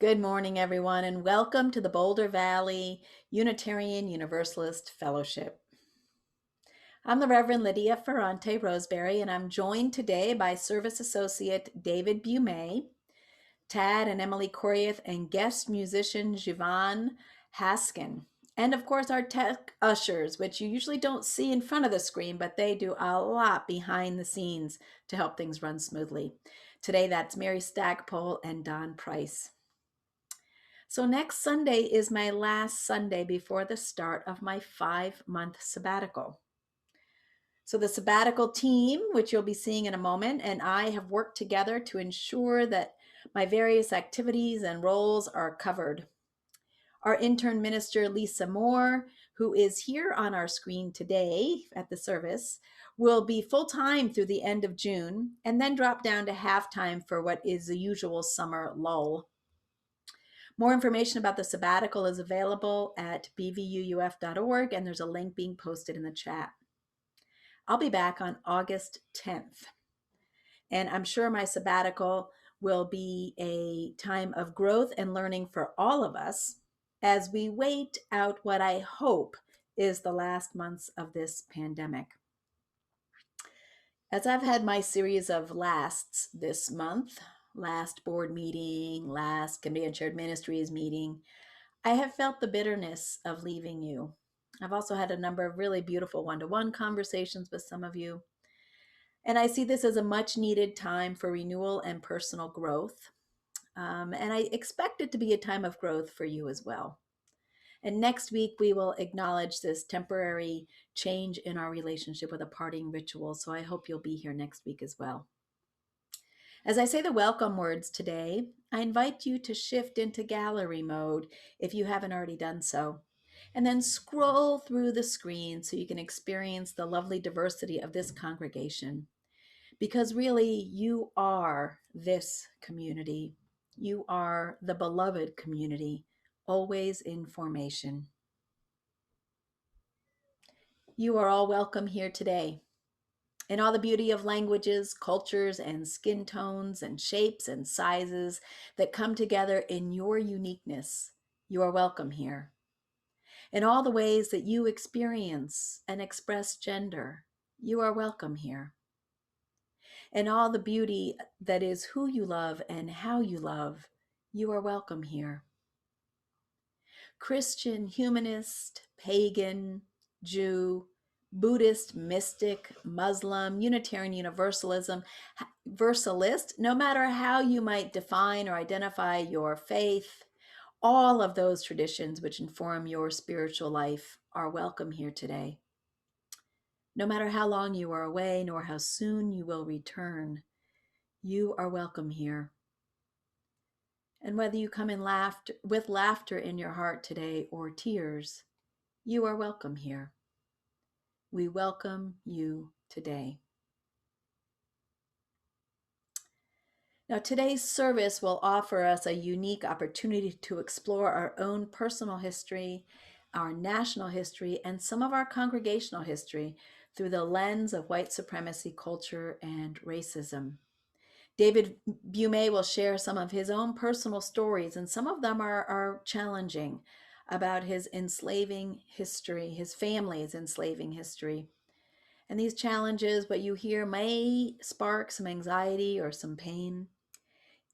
Good morning, everyone, and welcome to the Boulder Valley Unitarian Universalist Fellowship. I'm the Reverend Lydia Ferrante Roseberry, and I'm joined today by Service Associate David Bumay, Tad and Emily Coryath, and guest musician Jivan Haskin. And of course, our tech ushers, which you usually don't see in front of the screen, but they do a lot behind the scenes to help things run smoothly. Today, that's Mary Stackpole and Don Price. So next Sunday is my last Sunday before the start of my 5-month sabbatical. So the sabbatical team, which you'll be seeing in a moment, and I have worked together to ensure that my various activities and roles are covered. Our intern minister, Lisa Moore, who is here on our screen today at the service, will be full-time through the end of June and then drop down to half-time for what is the usual summer lull. More information about the sabbatical is available at bvuuf.org, and there's a link being posted in the chat. I'll be back on August 10th, and I'm sure my sabbatical will be a time of growth and learning for all of us as we wait out what I hope is the last months of this pandemic. As I've had my series of lasts this month, last board meeting, last Committee on Shared Ministries meeting, I have felt the bitterness of leaving you. I've also had a number of really beautiful one-to-one conversations with some of you. And I see this as a much needed time for renewal and personal growth. And I expect it to be a time of growth for you as well. And next week, we will acknowledge this temporary change in our relationship with a parting ritual. So I hope you'll be here next week as well. As I say the welcome words today, I invite you to shift into gallery mode if you haven't already done so, and then scroll through the screen so you can experience the lovely diversity of this congregation. Because really, you are this community. You are the beloved community, always in formation. You are all welcome here today. In all the beauty of languages, cultures, and skin tones, and shapes and sizes that come together in your uniqueness, you are welcome here. In all the ways that you experience and express gender, you are welcome here. In all the beauty that is who you love and how you love, you are welcome here. Christian, humanist, pagan, Jew, Buddhist, mystic, Muslim, Unitarian Universalist, no matter how you might define or identify your faith, all of those traditions which inform your spiritual life are welcome here today. No matter how long you are away, nor how soon you will return, you are welcome here. And whether you come in with laughter in your heart today or tears, you are welcome here. We welcome you today. Now, today's service will offer us a unique opportunity to explore our own personal history, our national history, and some of our congregational history through the lens of white supremacy, culture, and racism. David Bumay will share some of his own personal stories, and some of them are challenging, about his enslaving history, his family's enslaving history. And these challenges, what you hear, may spark some anxiety or some pain.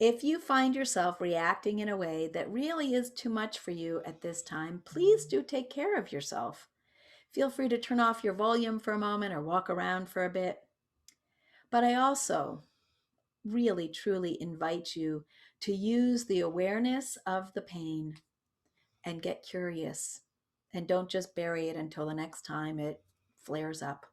If you find yourself reacting in a way that really is too much for you at this time, please do take care of yourself. Feel free to turn off your volume for a moment or walk around for a bit. But I also really, truly invite you to use the awareness of the pain and get curious, and don't just bury it until the next time it flares up.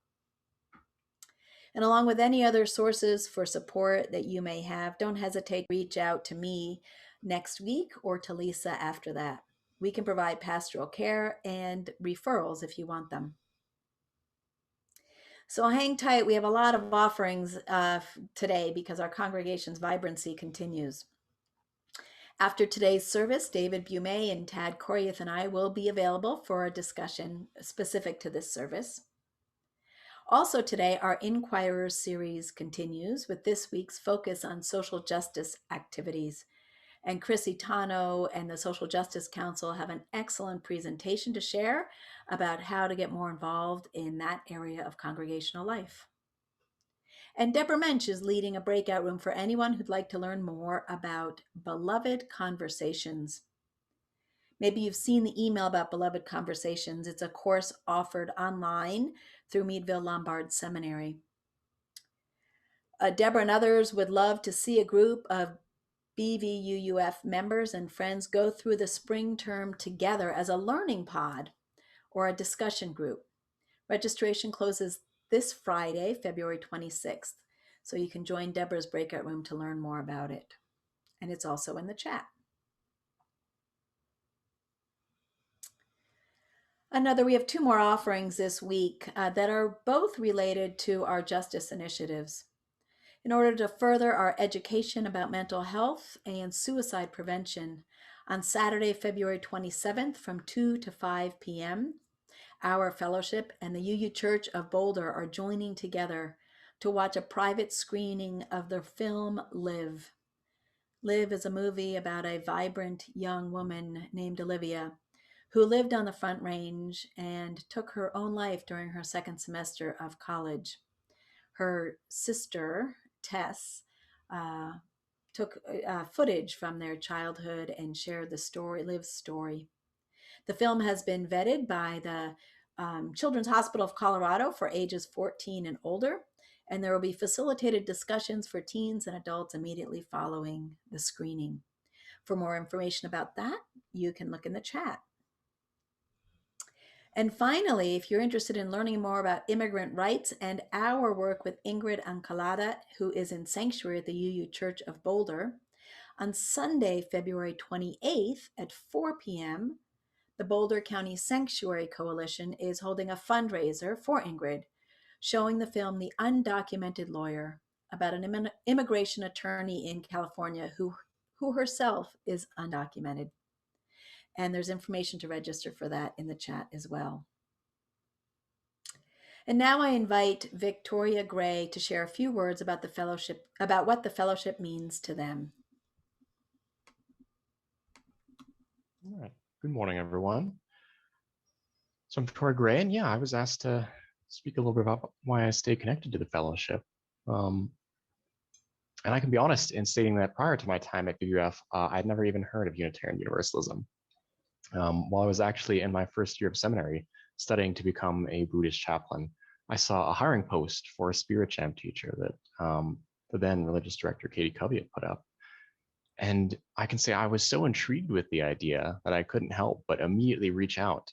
And along with any other sources for support that you may have, don't hesitate to reach out to me next week or to Lisa after that. We can provide pastoral care and referrals if you want them. So hang tight. We have a lot of offerings today because our congregation's vibrancy continues. After today's service, David Bumay and Tad Coryath and I will be available for a discussion specific to this service. Also today, our Inquirers series continues with this week's focus on social justice activities. And Chrissy Tano and the Social Justice Council have an excellent presentation to share about how to get more involved in that area of congregational life. And Deborah Mensch is leading a breakout room for anyone who'd like to learn more about Beloved Conversations. Maybe you've seen the email about Beloved Conversations. It's a course offered online through Meadville Lombard Seminary. Deborah and others would love to see a group of BVUUF members and friends go through the spring term together as a learning pod or a discussion group. Registration closes this Friday, February 26th, so you can join Deborah's breakout room to learn more about it. And it's also in the chat. We have 2 more offerings this week that are both related to our justice initiatives. In order to further our education about mental health and suicide prevention, on Saturday, February 27th from 2 to 5 p.m., our fellowship and the UU Church of Boulder are joining together to watch a private screening of the film Live. Live is a movie about a vibrant young woman named Olivia who lived on the Front Range and took her own life during her second semester of college. Her sister, Tess, took footage from their childhood and shared the story, Liv's story. The film has been vetted by the Children's Hospital of Colorado for ages 14 and older, and there will be facilitated discussions for teens and adults immediately following the screening. For more information about that, you can look in the chat. And finally, if you're interested in learning more about immigrant rights and our work with Ingrid Ancalada, who is in sanctuary at the UU Church of Boulder, on Sunday, February 28th at 4 p.m., the Boulder County Sanctuary Coalition is holding a fundraiser for Ingrid, showing the film The Undocumented Lawyer, about an immigration attorney in California who herself is undocumented. And there's information to register for that in the chat as well. And now I invite Victoria Gray to share a few words about the fellowship, about what the fellowship means to them. All right. Good morning, everyone. So I'm Victoria Gray, and I was asked to speak a little bit about why I stay connected to the fellowship. And I can be honest in stating that prior to my time at BVUUF, I'd never even heard of Unitarian Universalism. While I was actually in my first year of seminary studying to become a Buddhist chaplain, I saw a hiring post for a spirit jam teacher that the then religious director Katie Covey had put up. And I can say I was so intrigued with the idea that I couldn't help but immediately reach out,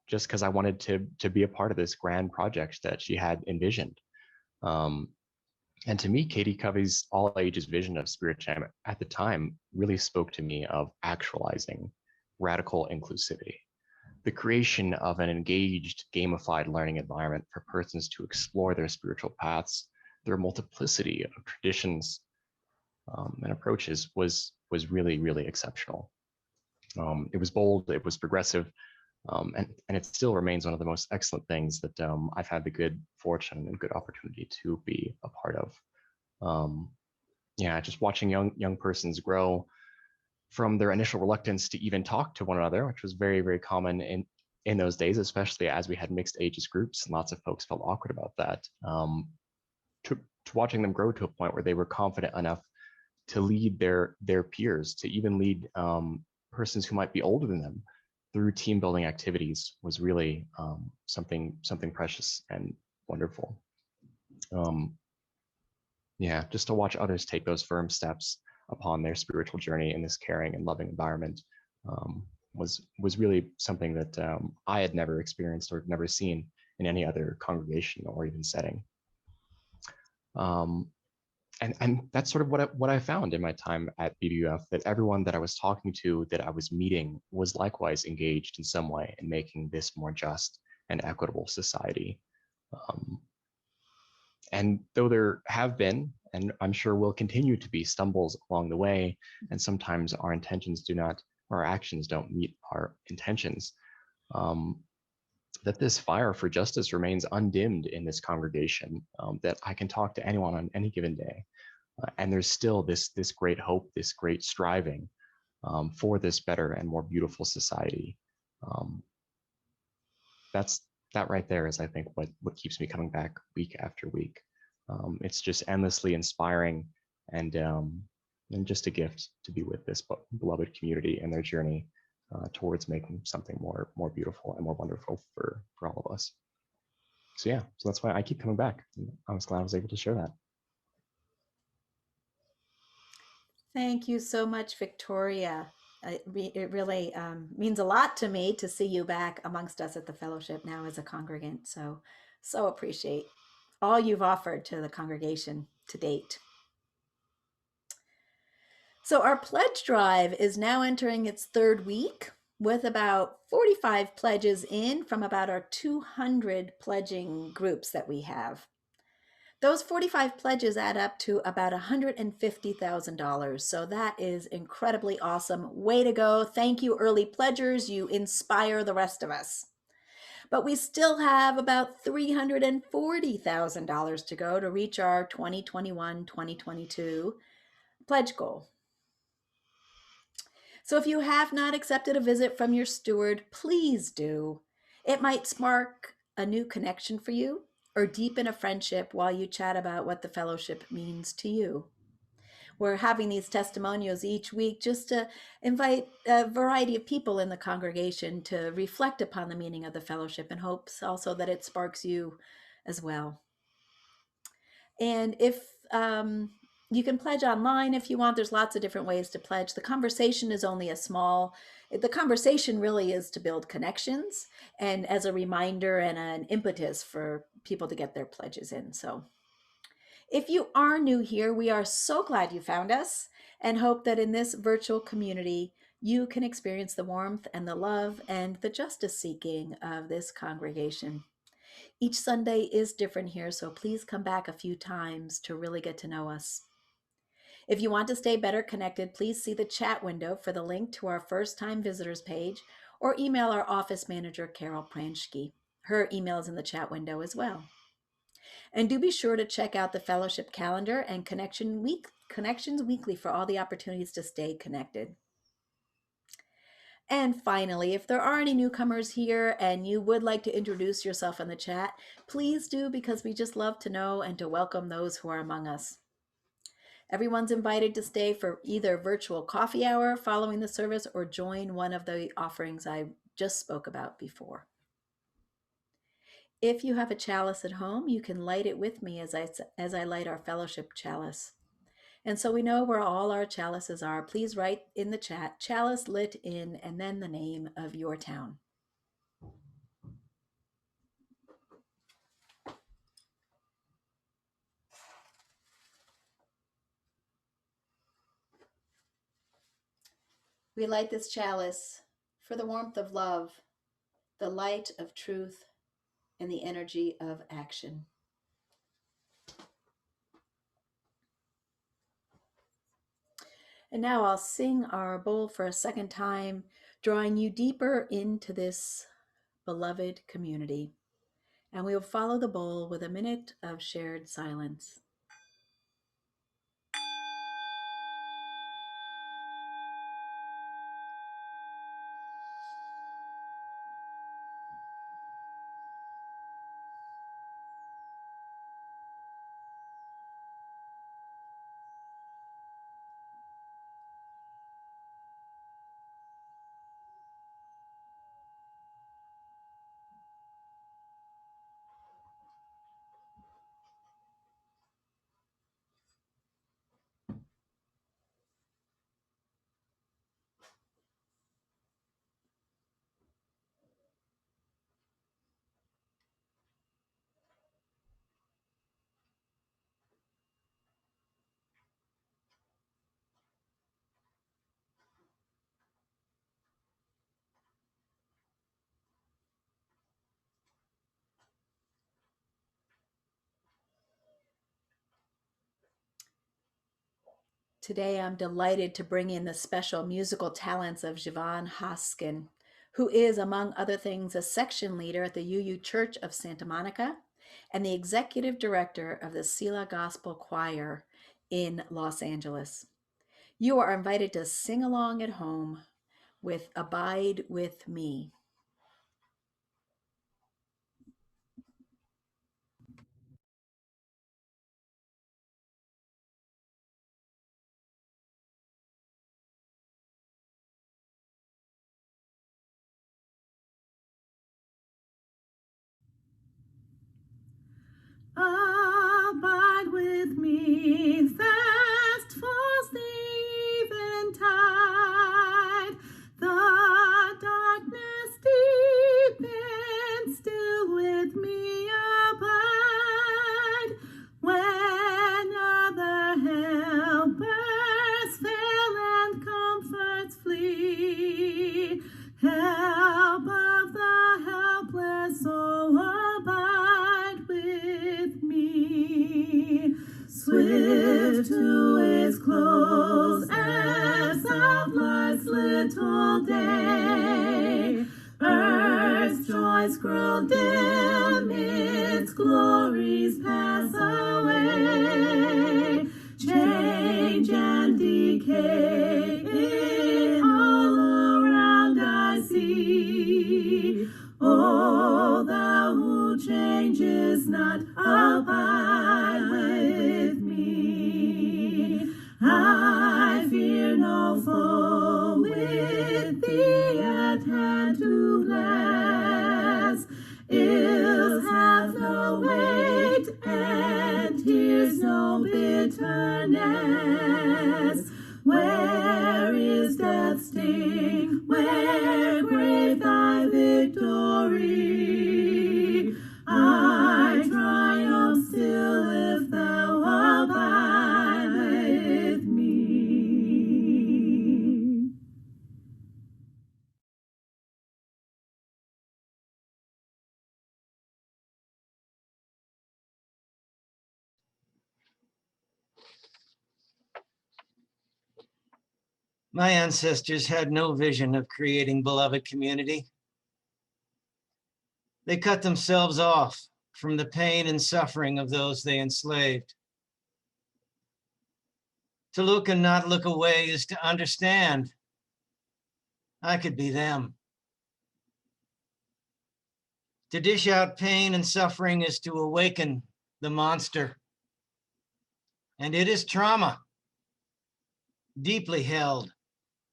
just because I wanted to be a part of this grand project that she had envisioned. And to me, Katie Covey's all ages vision of Spirit Jam at the time really spoke to me of actualizing radical inclusivity, the creation of an engaged, gamified learning environment for persons to explore their spiritual paths, their multiplicity of traditions and approaches was really, really exceptional. It was bold, it was progressive, and it still remains one of the most excellent things that I've had the good fortune and good opportunity to be a part of. Just watching young persons grow from their initial reluctance to even talk to one another, which was very, very common in those days, especially as we had mixed ages groups, and lots of folks felt awkward about that, to watching them grow to a point where they were confident enough to lead their peers, to even lead persons who might be older than them through team building activities was really something precious and wonderful. Just to watch others take those firm steps upon their spiritual journey in this caring and loving environment was really something that I had never experienced or never seen in any other congregation or even setting. And that's sort of what I found in my time at BVUUF, that everyone that I was talking to, that I was meeting, was likewise engaged in some way in making this more just and equitable society. And though there have been, and I'm sure will continue to be, stumbles along the way, and sometimes our intentions do not, or our actions don't meet our intentions, that this fire for justice remains undimmed in this congregation, that I can talk to anyone on any given day And there's still this great hope, this great striving for this better and more beautiful society. Um, that's that right there is, I think, what keeps me coming back week after week. It's just endlessly inspiring, and just a gift to be with this beloved community and their journey towards making something more beautiful and more wonderful for all of us. So yeah, so that's why I keep coming back. I was glad I was able to share that. Thank you so much, Victoria. It really means a lot to me to see you back amongst us at the fellowship now as a congregant. So appreciate all you've offered to the congregation to date. So our pledge drive is now entering its third week with about 45 pledges in from about our 200 pledging groups that we have. Those 45 pledges add up to about $150,000. So that is incredibly awesome. Way to go. Thank you, early pledgers. You inspire the rest of us. But we still have about $340,000 to go to reach our 2021-2022 pledge goal. So if you have not accepted a visit from your steward, please do. It might spark a new connection for you or deepen a friendship while you chat about what the fellowship means to you. We're having these testimonials each week just to invite a variety of people in the congregation to reflect upon the meaning of the fellowship, and hopes also that it sparks you as well. And if you can pledge online if you want, there's lots of different ways to pledge. The conversation really is to build connections and as a reminder and an impetus for people to get their pledges in. So if you are new here, we are so glad you found us and hope that in this virtual community, you can experience the warmth and the love and the justice seeking of this congregation. Each Sunday is different here, so please come back a few times to really get to know us. If you want to stay better connected, please see the chat window for the link to our first time visitors page or email our office manager, Carol Pranschke. Her email is in the chat window as well. And do be sure to check out the fellowship calendar and Connections Weekly for all the opportunities to stay connected. And finally, if there are any newcomers here and you would like to introduce yourself in the chat, please do, because we just love to know and to welcome those who are among us. Everyone's invited to stay for either virtual coffee hour following the service or join one of the offerings I just spoke about before. If you have a chalice at home, you can light it with me as I light our fellowship chalice. And so we know where all our chalices are. Please write in the chat, chalice lit in, and then the name of your town. We light this chalice for the warmth of love, the light of truth, and the energy of action. And now I'll sing our bowl for a second time, drawing you deeper into this beloved community. And we will follow the bowl with a minute of shared silence. Today, I'm delighted to bring in the special musical talents of Siobhan Hoskin, who is, among other things, a section leader at the UU Church of Santa Monica and the executive director of the Sela Gospel Choir in Los Angeles. You are invited to sing along at home with Abide With Me. Abide with me, fast falls the eventide. The darkness deepens, still with me abide. When other helpers fail and comforts flee, help of the helpless, so abide with me. Swift to its close as of life's little day, earth's joys grow dim, its glories pass away. Change and decay in all around I see. Oh, thou who changes not, abide with me. I fear no foe, with thee at hand to bless. Ills have no weight, and tears no bitterness. Where is death's sting? Where grave thy victory? I triumph still if thou abide with me. My ancestors had no vision of creating beloved community. They cut themselves off from the pain and suffering of those they enslaved. To look and not look away is to understand. I could be them. To dish out pain and suffering is to awaken the monster. And it is trauma, deeply held,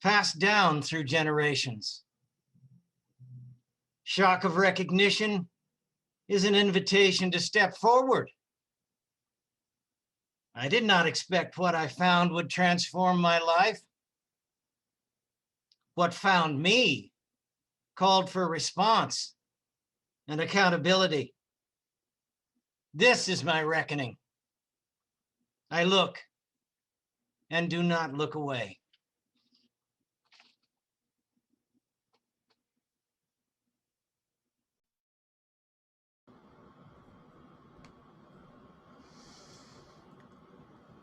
passed down through generations. Shock of recognition is an invitation to step forward. I did not expect what I found would transform my life. What found me called for response and accountability. This is my reckoning. I look and do not look away.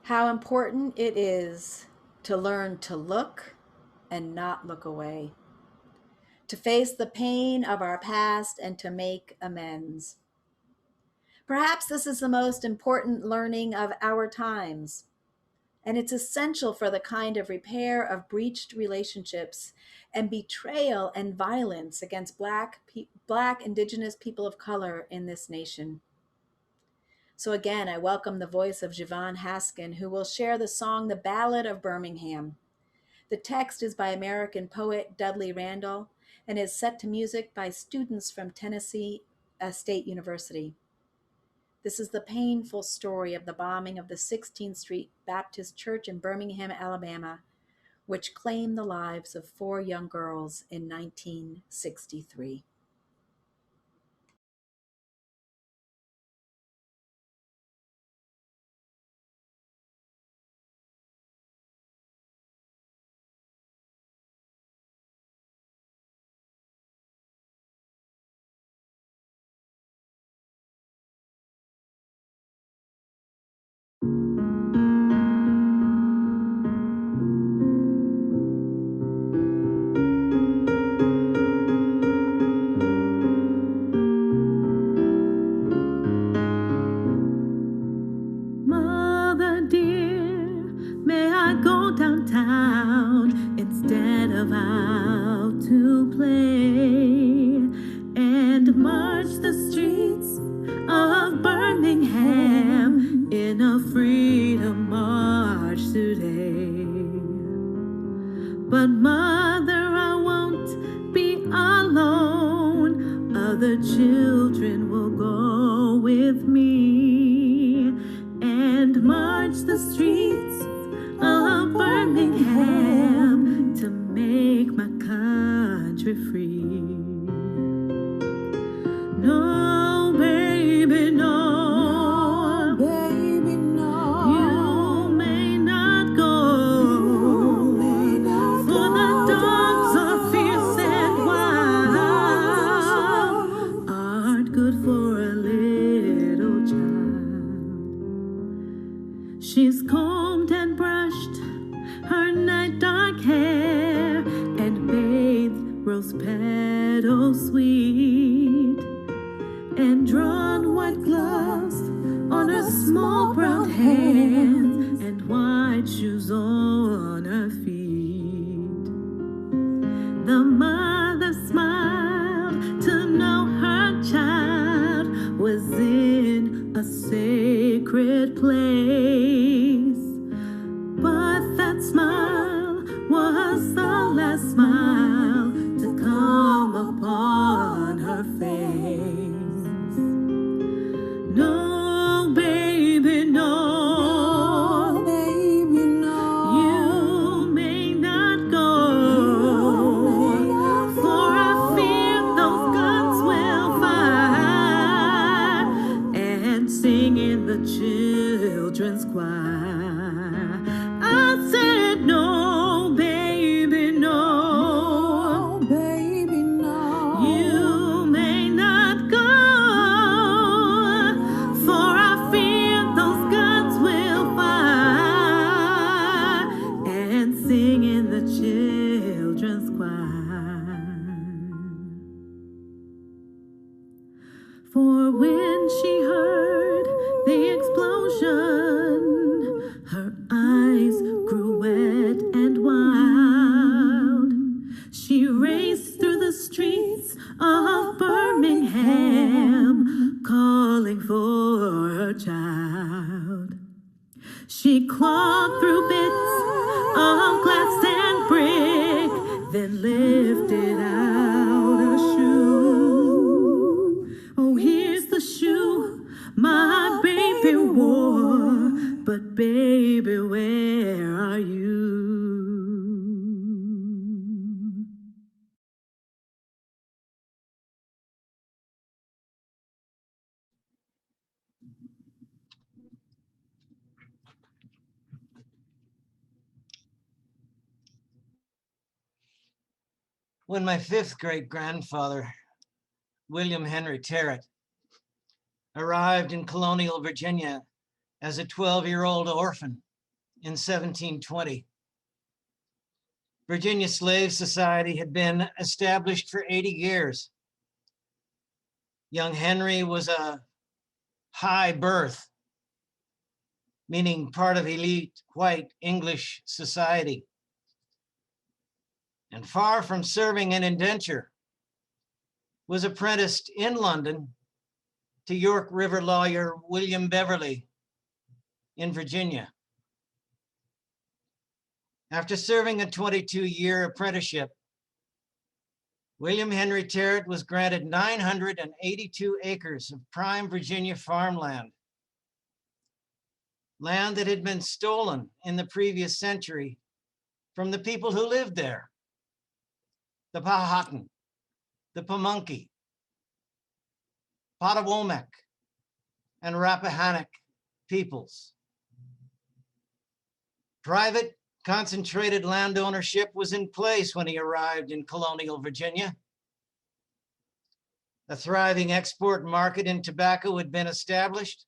How important it is to learn to look and not look away, to face the pain of our past and to make amends. Perhaps this is the most important learning of our times, and it's essential for the kind of repair of breached relationships and betrayal and violence against Black, Indigenous people of color in this nation. So again, I welcome the voice of Javon Haskin, who will share the song The Ballad of Birmingham. The text is by American poet Dudley Randall and is set to music by students from Tennessee State University. This is the painful story of the bombing of the 16th Street Baptist Church in Birmingham, Alabama, which claimed the lives of 4 young girls in 1963. go downtown instead of out to play and march the streets of Birmingham in a freedom march today. But mother, I won't be alone. Other children will go with me and march the streets of Birmingham to make my country free. No, baby, no. No, baby, no. You may not go. You may not For the go dogs are fierce and down. wild, aren't good for a little child. She's combed and brushed her night dark hair and bathed rose petals sweet and drawn white gloves on her small brown hands and white shoes on her feet. The mother smiled to know her child was in a sacred place. But that smile was the last smile to come upon her face. No, baby, no. No, baby, no. You may not go. You may not For I go. fear those guns will fire and sing in the children's choir. I said no, baby, no. No, baby, no. You may not go, for I fear those guns will fire and sing in the children's choir. For when she heard the explosion, her eyes grew wet and wild. She raced through the streets of Birmingham, calling for her child. She clawed through bits of glass and brick, then lifted out a shoe. Oh, here's the shoe my baby wore, but baby, where are you? When my fifth great-grandfather, William Henry Terrett, arrived in colonial Virginia as a 12-year-old orphan in 1720, Virginia Slave Society had been established for 80 years. Young Henry was a high birth, meaning part of elite white English society. And far from serving an indenture, was apprenticed in London to York River lawyer William Beverly in Virginia. After serving a 22-year apprenticeship, William Henry Terrett was granted 982 acres of prime Virginia farmland, land that had been stolen in the previous century from the people who lived there, the Powhatan, the Pamunkey, Potawatomi, and Rappahannock peoples. Private, concentrated land ownership was in place when he arrived in colonial Virginia. A thriving export market in tobacco had been established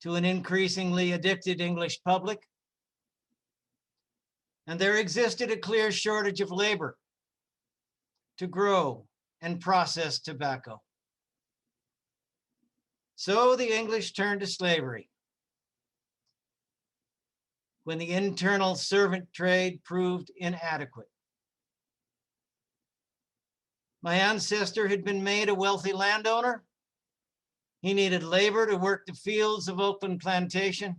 to an increasingly addicted English public, and there existed a clear shortage of labor to grow and process tobacco. So the English turned to slavery. when the internal servant trade proved inadequate. My ancestor had been made a wealthy landowner. He needed labor to work the fields of Oakland Plantation,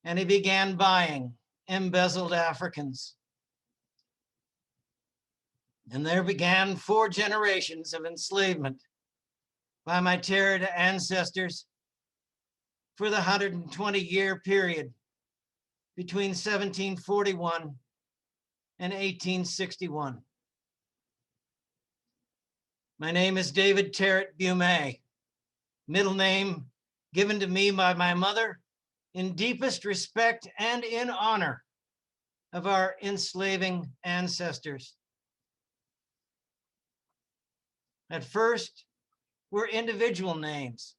and he began buying embezzled Africans. And there began 4 generations of enslavement by my Terrett ancestors for the 120-year period between 1741 and 1861. My name is David Terrett Bume, middle name given to me by my mother in deepest respect and in honor of our enslaving ancestors. At first were individual names,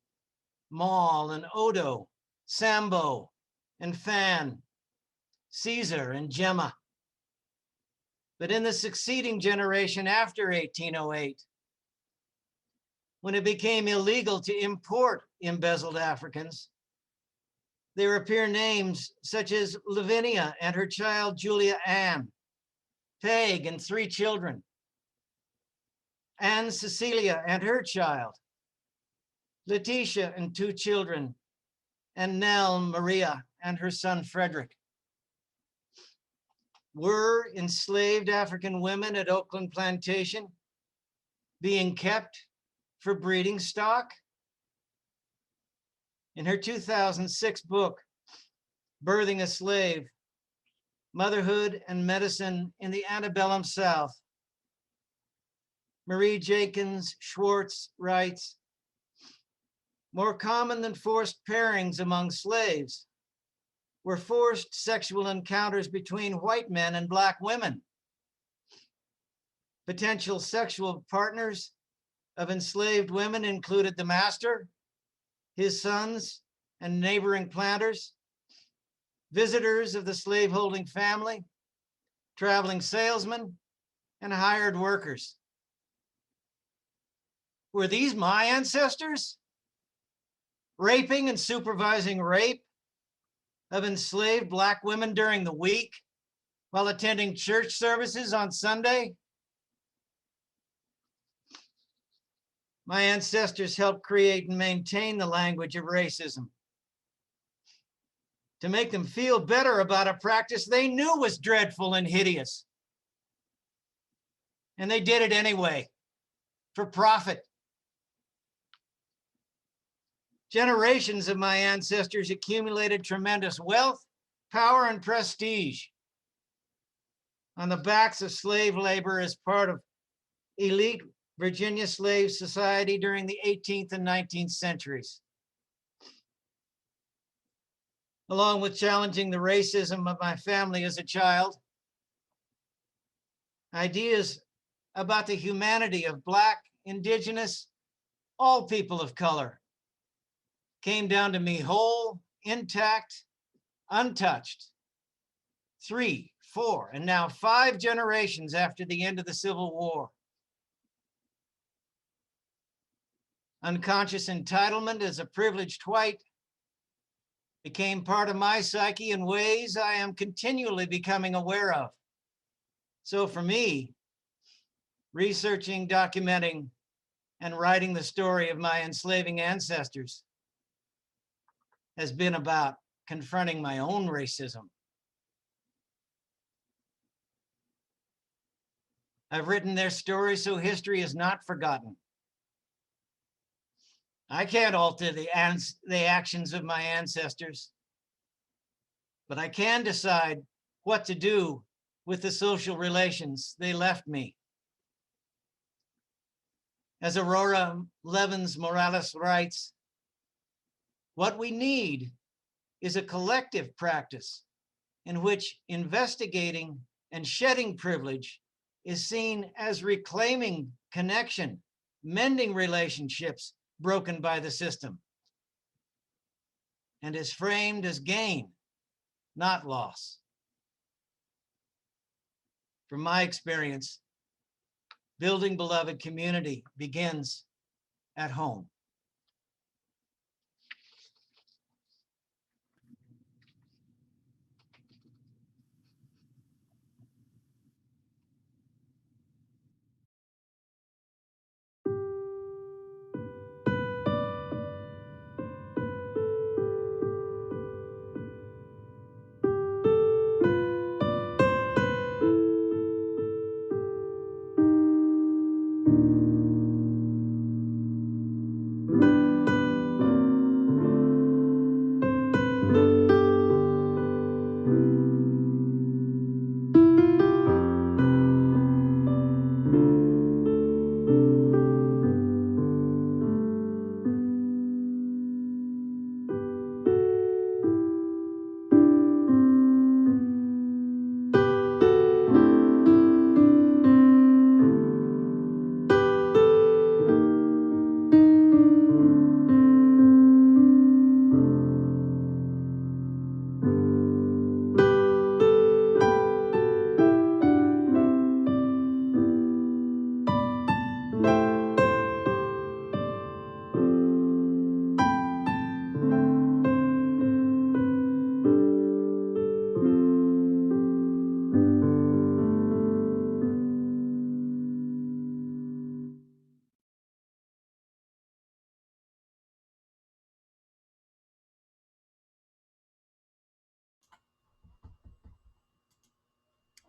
Maul and Odo, Sambo and Fan, Caesar and Gemma. But in the succeeding generation after 1808, when it became illegal to import embezzled Africans, there appear names such as Lavinia and her child Julia Ann, Peg and 3 children, Anne Cecilia and her child, Letitia and 2 children, and Nell Maria and her son Frederick. Were enslaved African women at Oakland Plantation being kept for breeding stock? In her 2006 book, Birthing a Slave, Motherhood and Medicine in the Antebellum South, Marie Jenkins Schwartz writes, more common than forced pairings among slaves were forced sexual encounters between white men and Black women. Potential sexual partners of enslaved women included the master, his sons, and neighboring planters, visitors of the slaveholding family, traveling salesmen, and hired workers. Were these my ancestors? Raping and supervising rape of enslaved Black women during the week while attending church services on Sunday? My ancestors helped create and maintain the language of racism to make them feel better about a practice they knew was dreadful and hideous. And they did it anyway, for profit. Generations of my ancestors accumulated tremendous wealth, power, and prestige on the backs of slave labor as part of elite Virginia slave society during the 18th and 19th centuries. Along with challenging the racism of my family as a child, ideas about the humanity of Black, Indigenous, all people of color came down to me whole, intact, untouched, 3, 4, and now 5 generations after the end of the Civil War. Unconscious entitlement as a privileged white became part of my psyche in ways I am continually becoming aware of. So for me, researching, documenting, and writing the story of my enslaving ancestors has been about confronting my own racism. I've written their story so history is not forgotten. I can't alter the actions of my ancestors, but I can decide what to do with the social relations they left me. As Aurora Levins Morales writes, what we need is a collective practice in which investigating and shedding privilege is seen as reclaiming connection, mending relationships broken by the system, and is framed as gain, not loss. From my experience, building beloved community begins at home.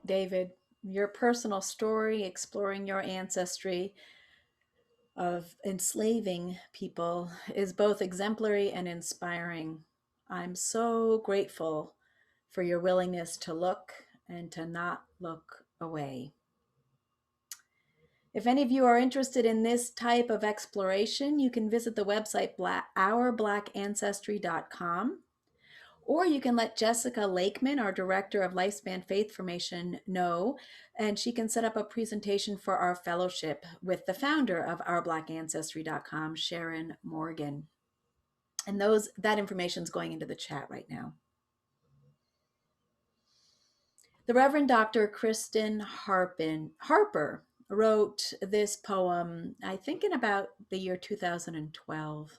David, your personal story exploring your ancestry of enslaving people is both exemplary and inspiring. I'm so grateful for your willingness to look and to not look away. If any of you are interested in this type of exploration, you can visit the website ourblackancestry.com, or you can let Jessica Lakeman, our Director of Lifespan Faith Formation, know, and she can set up a presentation for our fellowship with the founder of ourblackancestry.com, Sharon Morgan. And that information is going into the chat right now. The Reverend Dr. Kristen Harper wrote this poem, I think in about the year 2012.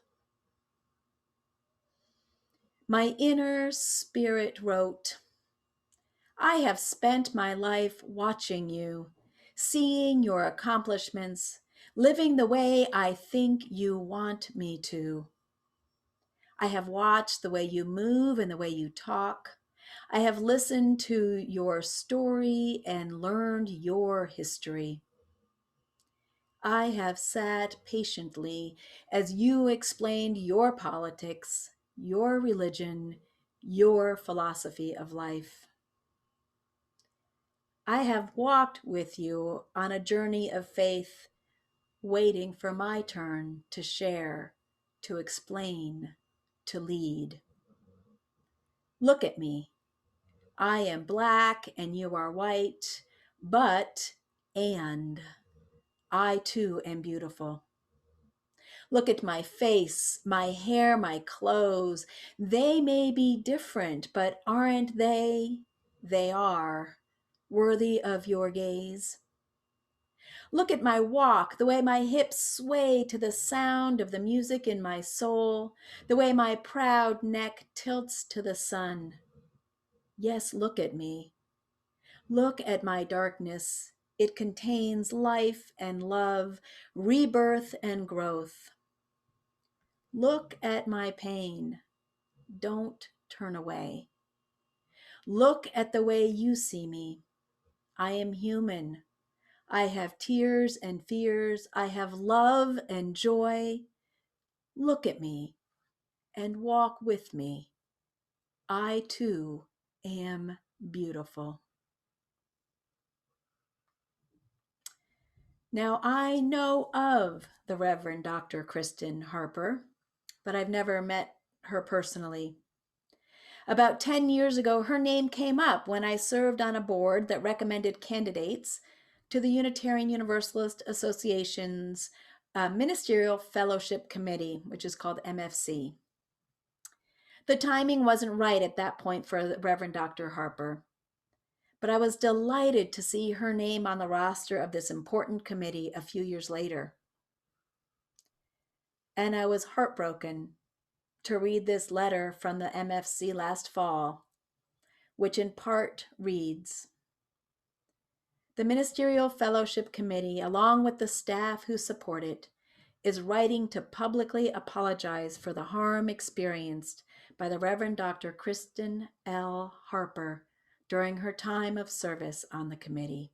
My inner spirit wrote, I have spent my life watching you, seeing your accomplishments, living the way I think you want me to. I have watched the way you move and the way you talk. I have listened to your story and learned your history. I have sat patiently as you explained your politics, your religion, your philosophy of life. I have walked with you on a journey of faith, waiting for my turn to share, to explain, to lead. Look at me. I am black and you are white, and I too am beautiful. Look at my face, my hair, my clothes. They may be different, but aren't they? They are worthy of your gaze. Look at my walk, the way my hips sway to the sound of the music in my soul, the way my proud neck tilts to the sun. Yes, look at me. Look at my darkness. It contains life and love, rebirth and growth. Look at my pain. Don't turn away. Look at the way you see me. I am human. I have tears and fears. I have love and joy. Look at me and walk with me. I too am beautiful. Now, I know of the Reverend Dr. Kristen Harper, but I've never met her personally. About 10 years ago, her name came up when I served on a board that recommended candidates to the Unitarian Universalist Association's Ministerial Fellowship Committee, which is called MFC. The timing wasn't right at that point for the Reverend Dr. Harper, but I was delighted to see her name on the roster of this important committee a few years later. And I was heartbroken to read this letter from the MFC last fall, which in part reads, the Ministerial Fellowship Committee, along with the staff who support it, is writing to publicly apologize for the harm experienced by the Reverend Dr. Kristen L. Harper during her time of service on the committee.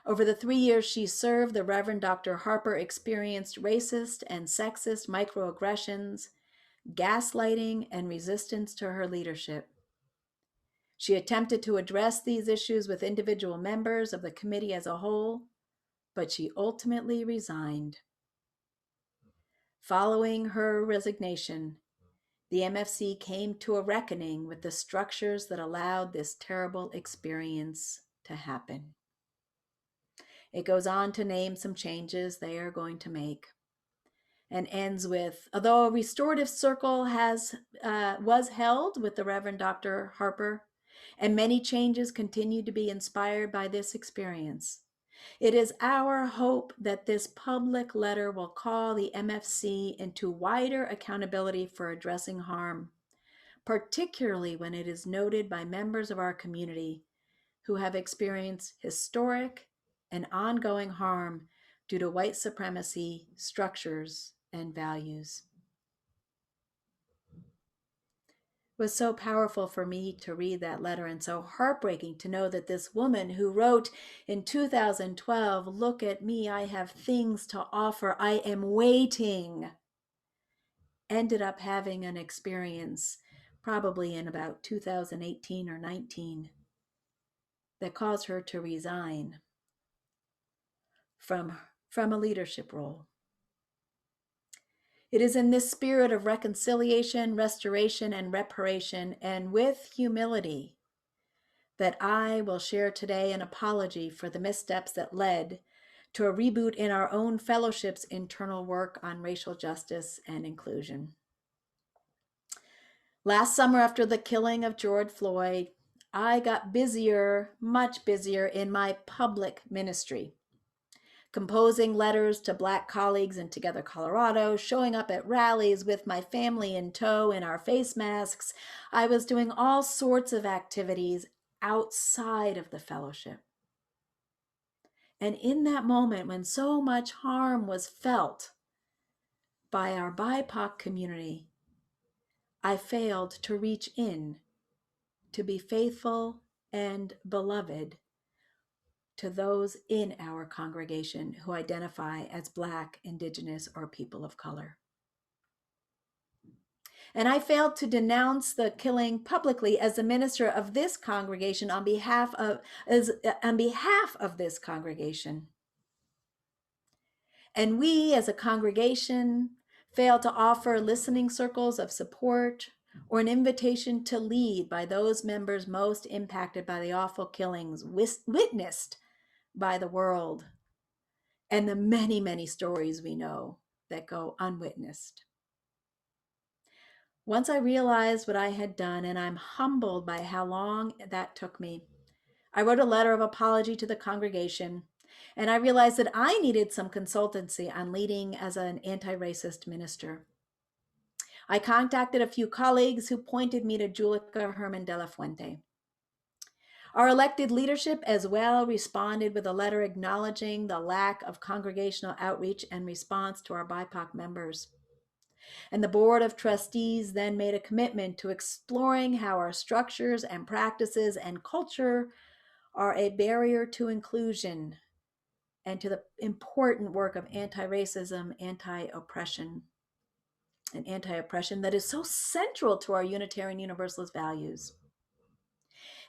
Over the 3 years she served, the Reverend Dr. Harper experienced racist and sexist microaggressions, gaslighting, and resistance to her leadership. She attempted to address these issues with individual members of the committee as a whole, but she ultimately resigned. Following her resignation, the MFC came to a reckoning with the structures that allowed this terrible experience to happen. It goes on to name some changes they are going to make, and ends with, although a restorative circle was held with the Reverend Dr. Harper, and many changes continue to be inspired by this experience, it is our hope that this public letter will call the MFC into wider accountability for addressing harm, particularly when it is noted by members of our community who have experienced historic and ongoing harm due to white supremacy structures and values. was so powerful for me to read that letter, and so heartbreaking to know that this woman who wrote in 2012, "Look at me, I have things to offer, I am waiting," ended up having an experience probably in about 2018 or 19 that caused her to resign from a leadership role. It is in this spirit of reconciliation, restoration, and reparation, and with humility, that I will share today an apology for the missteps that led to a reboot in our own fellowship's internal work on racial justice and inclusion. Last summer, after the killing of George Floyd, I got busier, much busier in my public ministry, composing letters to Black colleagues in Together Colorado, showing up at rallies with my family in tow in our face masks. I was doing all sorts of activities outside of the fellowship. And in that moment, when so much harm was felt by our BIPOC community, I failed to reach in to be faithful and beloved to those in our congregation who identify as Black, Indigenous, or people of color. And I failed to denounce the killing publicly as the minister of this congregation on behalf of this congregation. And we as a congregation failed to offer listening circles of support or an invitation to lead by those members most impacted by the awful killings witnessed by the world and the many, many stories we know that go unwitnessed. Once I realized what I had done, and I'm humbled by how long that took me, I wrote a letter of apology to the congregation, and I realized that I needed some consultancy on leading as an anti-racist minister. I contacted a few colleagues who pointed me to Julica Herman de la Fuente. Our elected leadership as well responded with a letter acknowledging the lack of congregational outreach and response to our BIPOC members. And the Board of Trustees then made a commitment to exploring how our structures and practices and culture are a barrier to inclusion and to the important work of anti-racism, anti-oppression that is so central to our Unitarian Universalist values.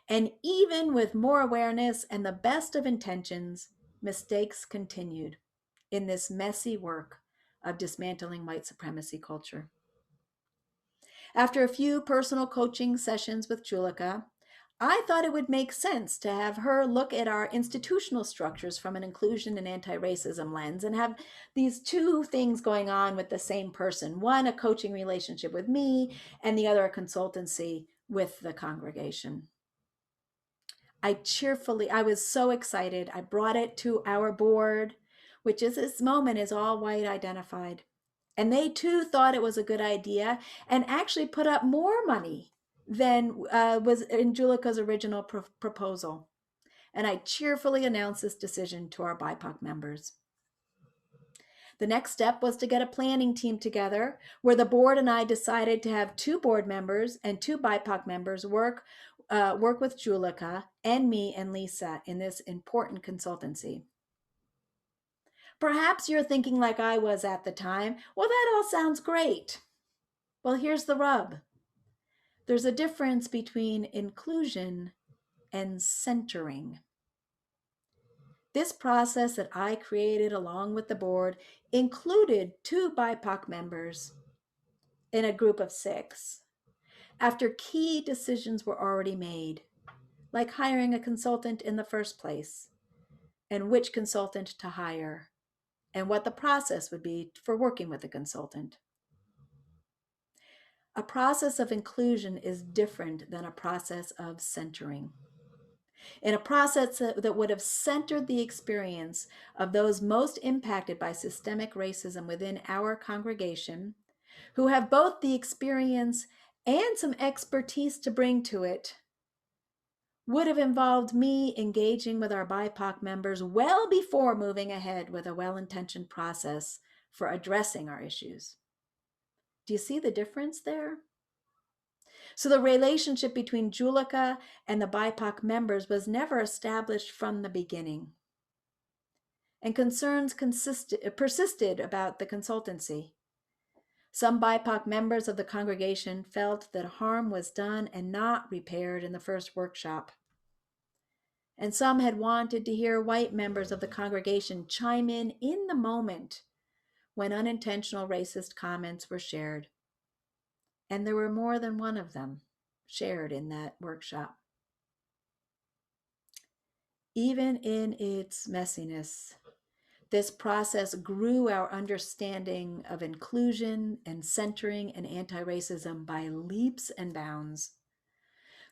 And even with more awareness and the best of intentions, mistakes continued in this messy work of dismantling white supremacy culture. After a few personal coaching sessions with Julica, I thought it would make sense to have her look at our institutional structures from an inclusion and anti-racism lens and have these two things going on with the same person, one a coaching relationship with me and the other a consultancy with the congregation. I was so excited. I brought it to our board, which is this moment is all white identified. And they too thought it was a good idea and actually put up more money than was in Julica's original proposal. And I cheerfully announced this decision to our BIPOC members. The next step was to get a planning team together where the board and I decided to have 2 board members and 2 BIPOC members work with Julica and me and Lisa in this important consultancy. Perhaps you're thinking like I was at the time, well, that all sounds great. Well, here's the rub. There's a difference between inclusion and centering. This process that I created along with the board included 2 BIPOC members in a group of 6 after key decisions were already made, like hiring a consultant in the first place and which consultant to hire and what the process would be for working with a consultant. A process of inclusion is different than a process of centering. In a process that would have centered the experience of those most impacted by systemic racism within our congregation, who have both the experience and some expertise to bring to it, would have involved me engaging with our BIPOC members well before moving ahead with a well-intentioned process for addressing our issues. Do you see the difference there? So the relationship between Julika and the BIPOC members was never established from the beginning. And concerns persisted about the consultancy. Some BIPOC members of the congregation felt that harm was done and not repaired in the first workshop. And some had wanted to hear white members of the congregation chime in the moment when unintentional racist comments were shared. And there were more than one of them shared in that workshop. Even in its messiness, this process grew our understanding of inclusion and centering and anti-racism by leaps and bounds.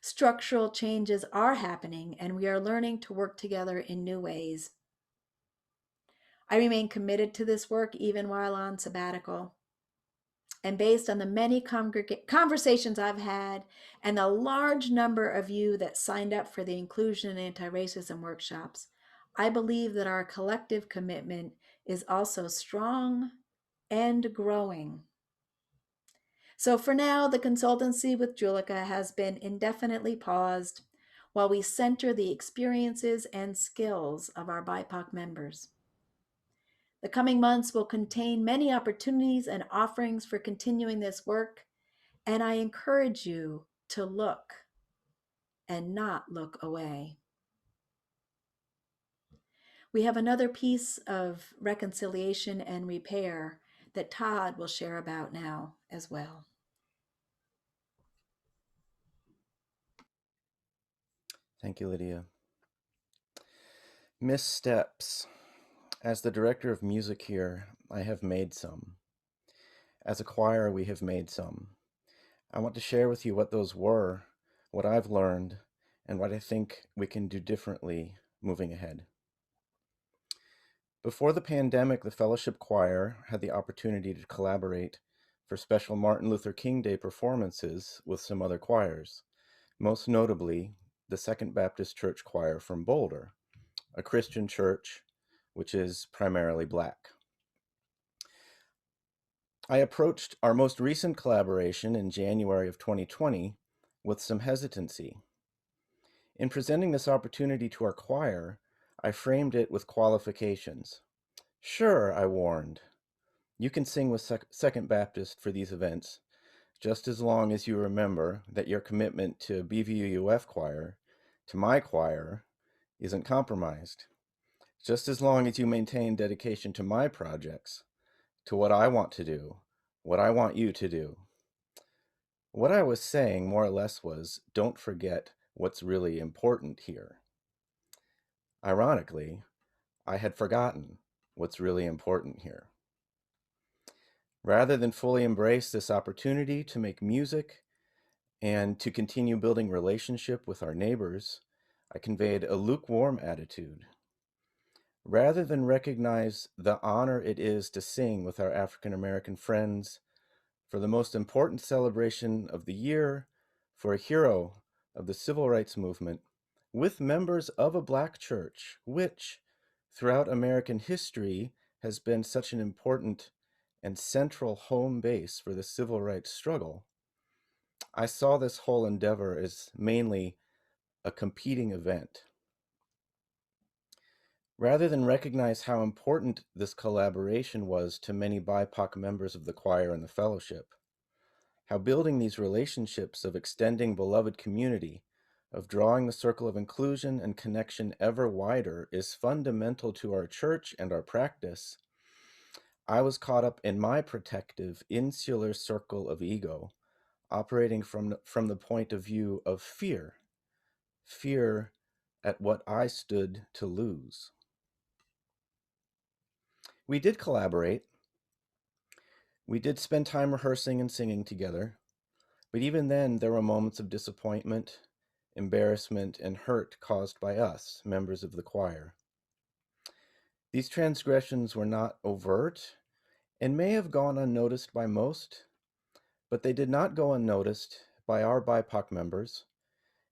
Structural changes are happening, and we are learning to work together in new ways. I remain committed to this work even while on sabbatical. And based on the many conversations I've had and the large number of you that signed up for the inclusion and anti-racism workshops, I believe that our collective commitment is also strong and growing. So for now, the consultancy with Julika has been indefinitely paused while we center the experiences and skills of our BIPOC members. The coming months will contain many opportunities and offerings for continuing this work, and I encourage you to look and not look away. We have another piece of reconciliation and repair that Todd will share about now as well. Thank you, Lydia. Missteps. As the director of music here, I have made some. As a choir, we have made some. I want to share with you what those were, what I've learned, and what I think we can do differently moving ahead. Before the pandemic, the Fellowship Choir had the opportunity to collaborate for special Martin Luther King Day performances with some other choirs, most notably the Second Baptist Church Choir from Boulder, a Christian church which is primarily Black. I approached our most recent collaboration in January of 2020 with some hesitancy. In presenting this opportunity to our choir, I framed it with qualifications. Sure, I warned, you can sing with Second Baptist for these events, just as long as you remember that your commitment to BVUUF choir, to my choir, isn't compromised. Just as long as you maintain dedication to my projects, to what I want to do, what I want you to do. What I was saying more or less was, don't forget what's really important here. Ironically, I had forgotten what's really important here. Rather than fully embrace this opportunity to make music and to continue building relationship with our neighbors, I conveyed a lukewarm attitude. Rather than recognize the honor it is to sing with our African American friends for the most important celebration of the year, for a hero of the civil rights movement, with members of a Black church, which throughout American history has been such an important and central home base for the civil rights struggle, I saw this whole endeavor as mainly a competing event. Rather than recognize how important this collaboration was to many BIPOC members of the choir and the fellowship, how building these relationships of extending beloved community, of drawing the circle of inclusion and connection ever wider is fundamental to our church and our practice, I was caught up in my protective, insular circle of ego, operating from the point of view of fear at what I stood to lose. We did collaborate. We did spend time rehearsing and singing together, but even then there were moments of disappointment, embarrassment, and hurt caused by us, members of the choir. These transgressions were not overt and may have gone unnoticed by most, but they did not go unnoticed by our BIPOC members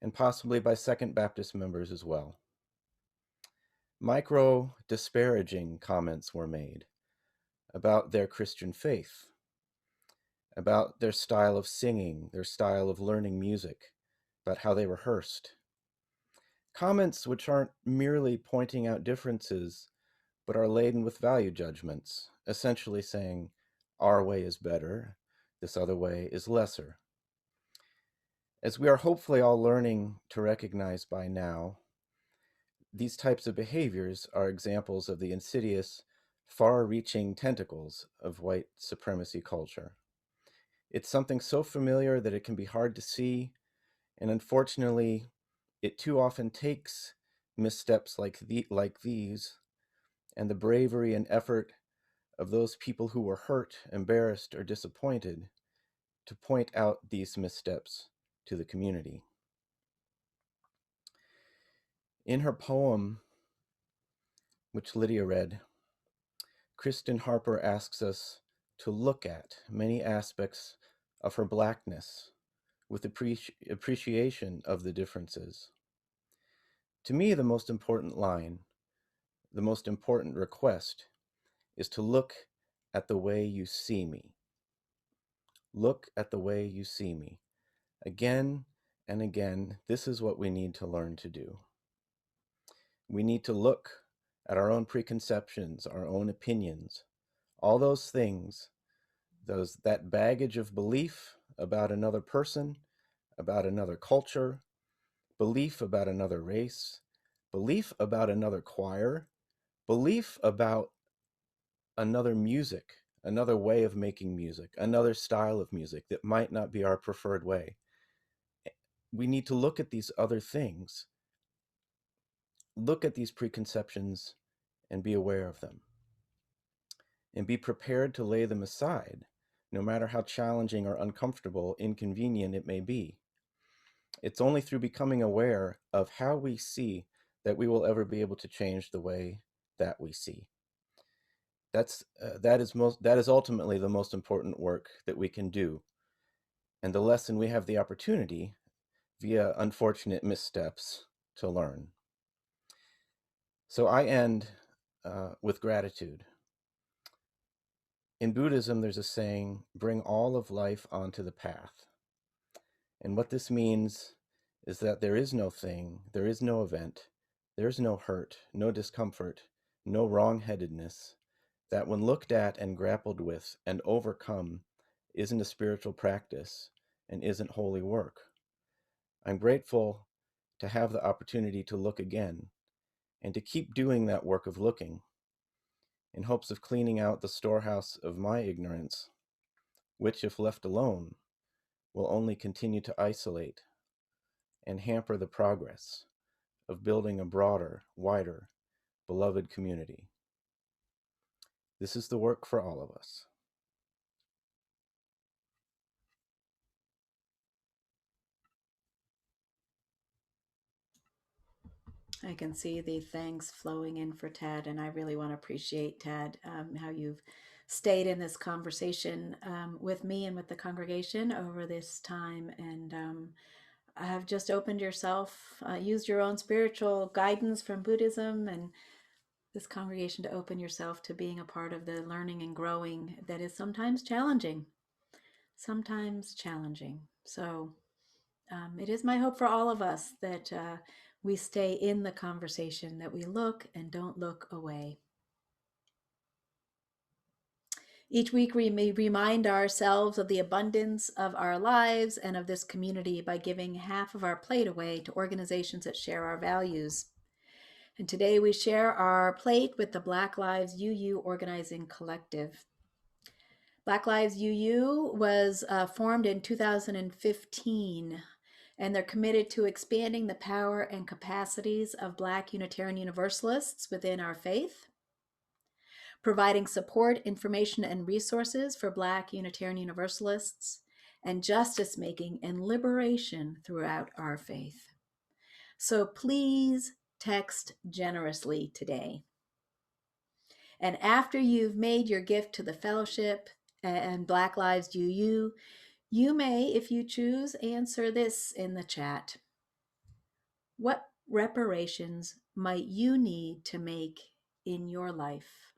and possibly by Second Baptist members as well. Micro-disparaging comments were made about their Christian faith, about their style of singing, their style of learning music, about how they rehearsed. Comments which aren't merely pointing out differences, but are laden with value judgments, essentially saying, our way is better, this other way is lesser. As we are hopefully all learning to recognize by now, these types of behaviors are examples of the insidious, far-reaching tentacles of white supremacy culture. It's something so familiar that it can be hard to see, and unfortunately, it too often takes missteps like these and the bravery and effort of those people who were hurt, embarrassed, or disappointed to point out these missteps to the community. In her poem, which Lydia read, Kristen Harper asks us to look at many aspects of her Blackness with appreciation of the differences. To me, the most important line, the most important request, is to look at the way you see me. Look at the way you see me. Again and again, this is what we need to learn to do. We need to look at our own preconceptions, our own opinions, all those things, that baggage of belief about another person, about another culture, belief about another race, belief about another choir, belief about another music, another way of making music, another style of music that might not be our preferred way. We need to look at these other things, look at these preconceptions and be aware of them, and be prepared to lay them aside, no matter how challenging or uncomfortable, inconvenient it may be. It's only through becoming aware of how we see that we will ever be able to change the way that we see. That is ultimately the most important work that we can do, and the lesson we have the opportunity, via unfortunate missteps, to learn. So I end with gratitude. In Buddhism, there's a saying, bring all of life onto the path. And what this means is that there is no thing, there is no event, there's no hurt, no discomfort, no wrong-headedness, that when looked at and grappled with and overcome isn't a spiritual practice and isn't holy work. I'm grateful to have the opportunity to look again and to keep doing that work of looking in hopes of cleaning out the storehouse of my ignorance, which, if left alone, will only continue to isolate and hamper the progress of building a broader, wider, beloved community. This is the work for all of us. I can see the thanks flowing in for Tad, and I really want to appreciate, Tad, how you've stayed in this conversation with me and with the congregation over this time, and have just opened yourself, used your own spiritual guidance from Buddhism and this congregation to open yourself to being a part of the learning and growing that is sometimes challenging. So it is my hope for all of us that we stay in the conversation, that we look and don't look away. Each week, we may remind ourselves of the abundance of our lives and of this community by giving half of our plate away to organizations that share our values. And today we share our plate with the Black Lives UU Organizing Collective. Black Lives UU was formed in 2015, and they're committed to expanding the power and capacities of Black Unitarian Universalists within our faith, providing support, information, and resources for Black Unitarian Universalists, and justice making and liberation throughout our faith. So please text generously today. And after you've made your gift to the fellowship and Black Lives UU, you may, if you choose, answer this in the chat. What reparations might you need to make in your life?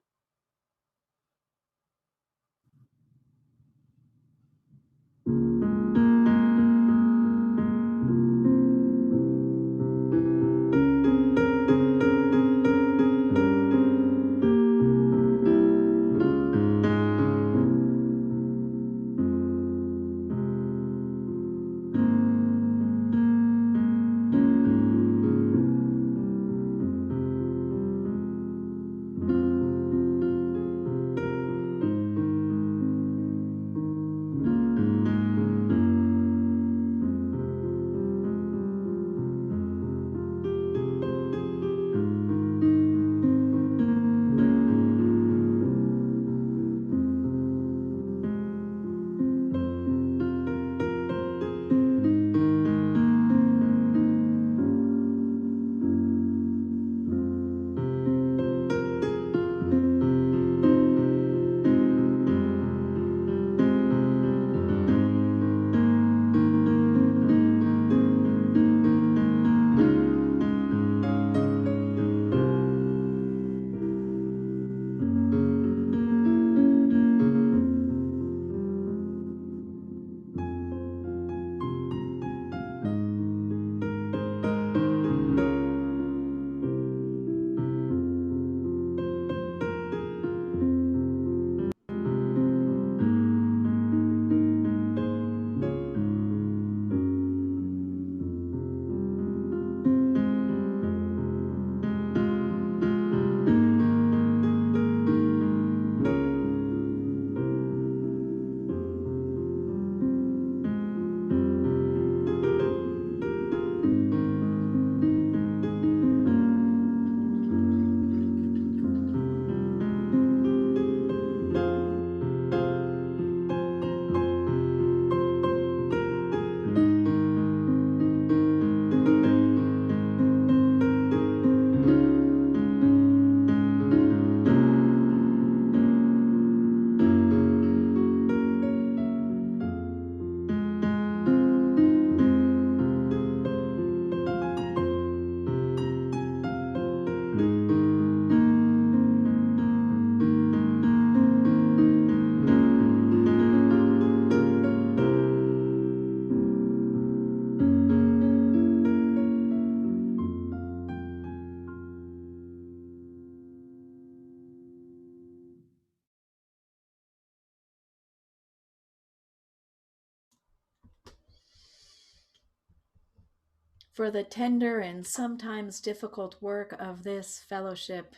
for the tender and sometimes difficult work of this fellowship,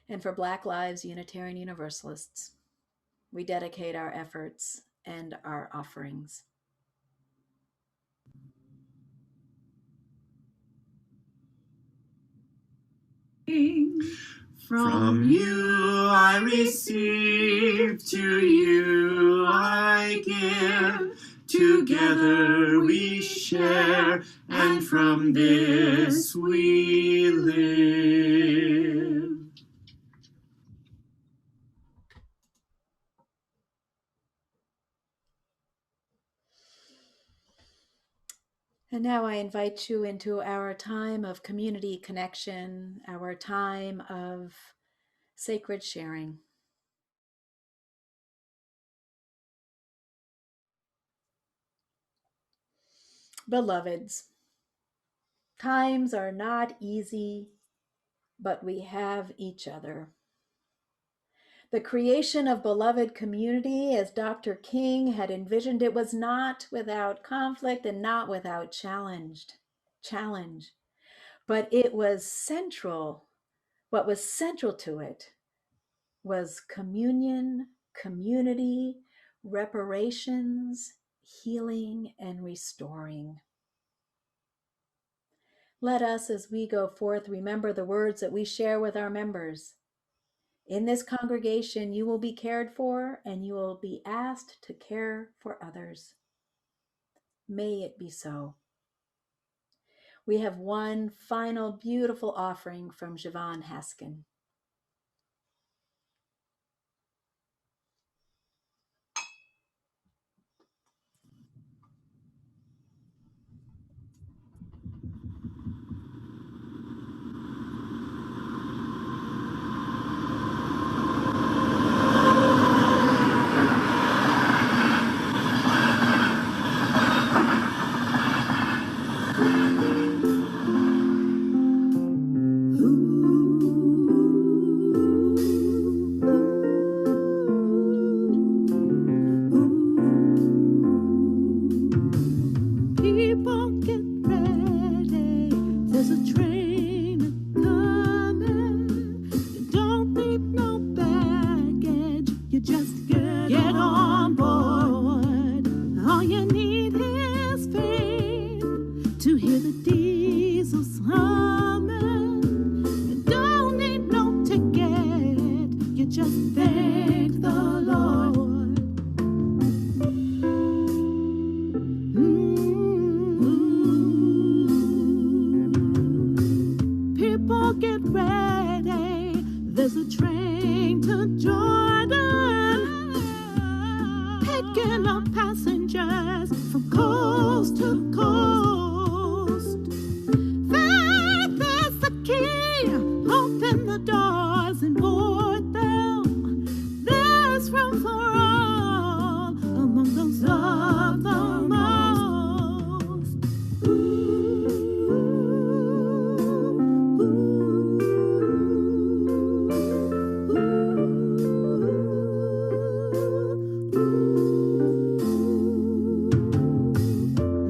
and for Black Lives Unitarian Universalists. We dedicate our efforts and our offerings. From you I receive, to you I give. Together we share, and from this we live. And now I invite you into our time of community connection, our time of sacred sharing. Beloveds, times are not easy, but we have each other. The creation of beloved community, as Dr. King had envisioned it, was not without conflict and not without challenge, but it was central. What was central to it was communion, community, reparations, healing, and restoring. Let us, as we go forth, remember the words that we share with our members. In this congregation, you will be cared for, and you will be asked to care for others. May it be so. We have one final beautiful offering from Javon Haskin.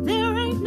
There ain't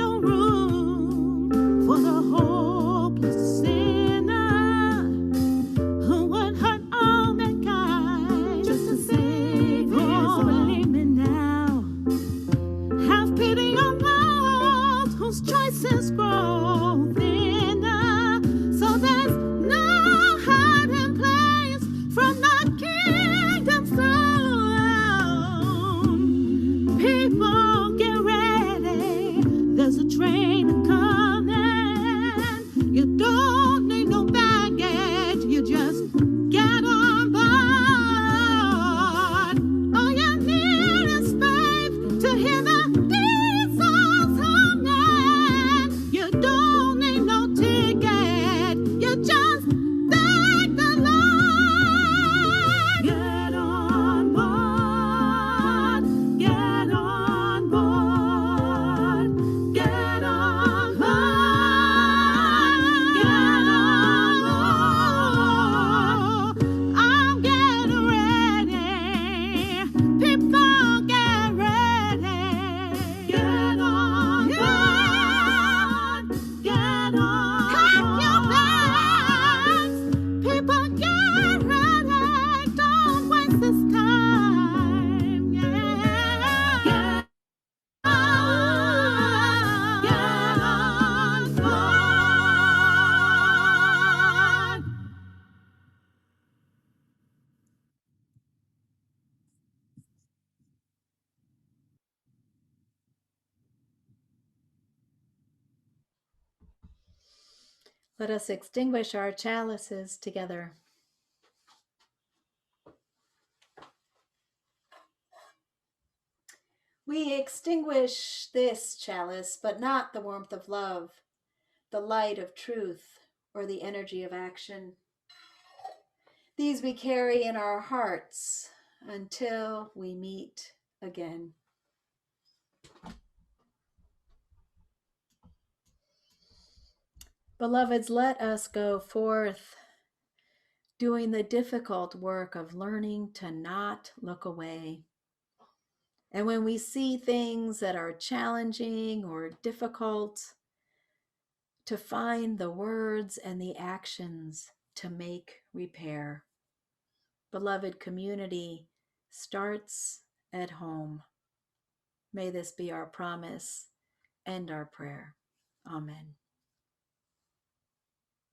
Let us extinguish our chalices together. We extinguish this chalice, but not the warmth of love, the light of truth, or the energy of action. These we carry in our hearts until we meet again. Beloveds, let us go forth doing the difficult work of learning to not look away. And when we see things that are challenging or difficult, to find the words and the actions to make repair. Beloved community starts at home. May this be our promise and our prayer. Amen.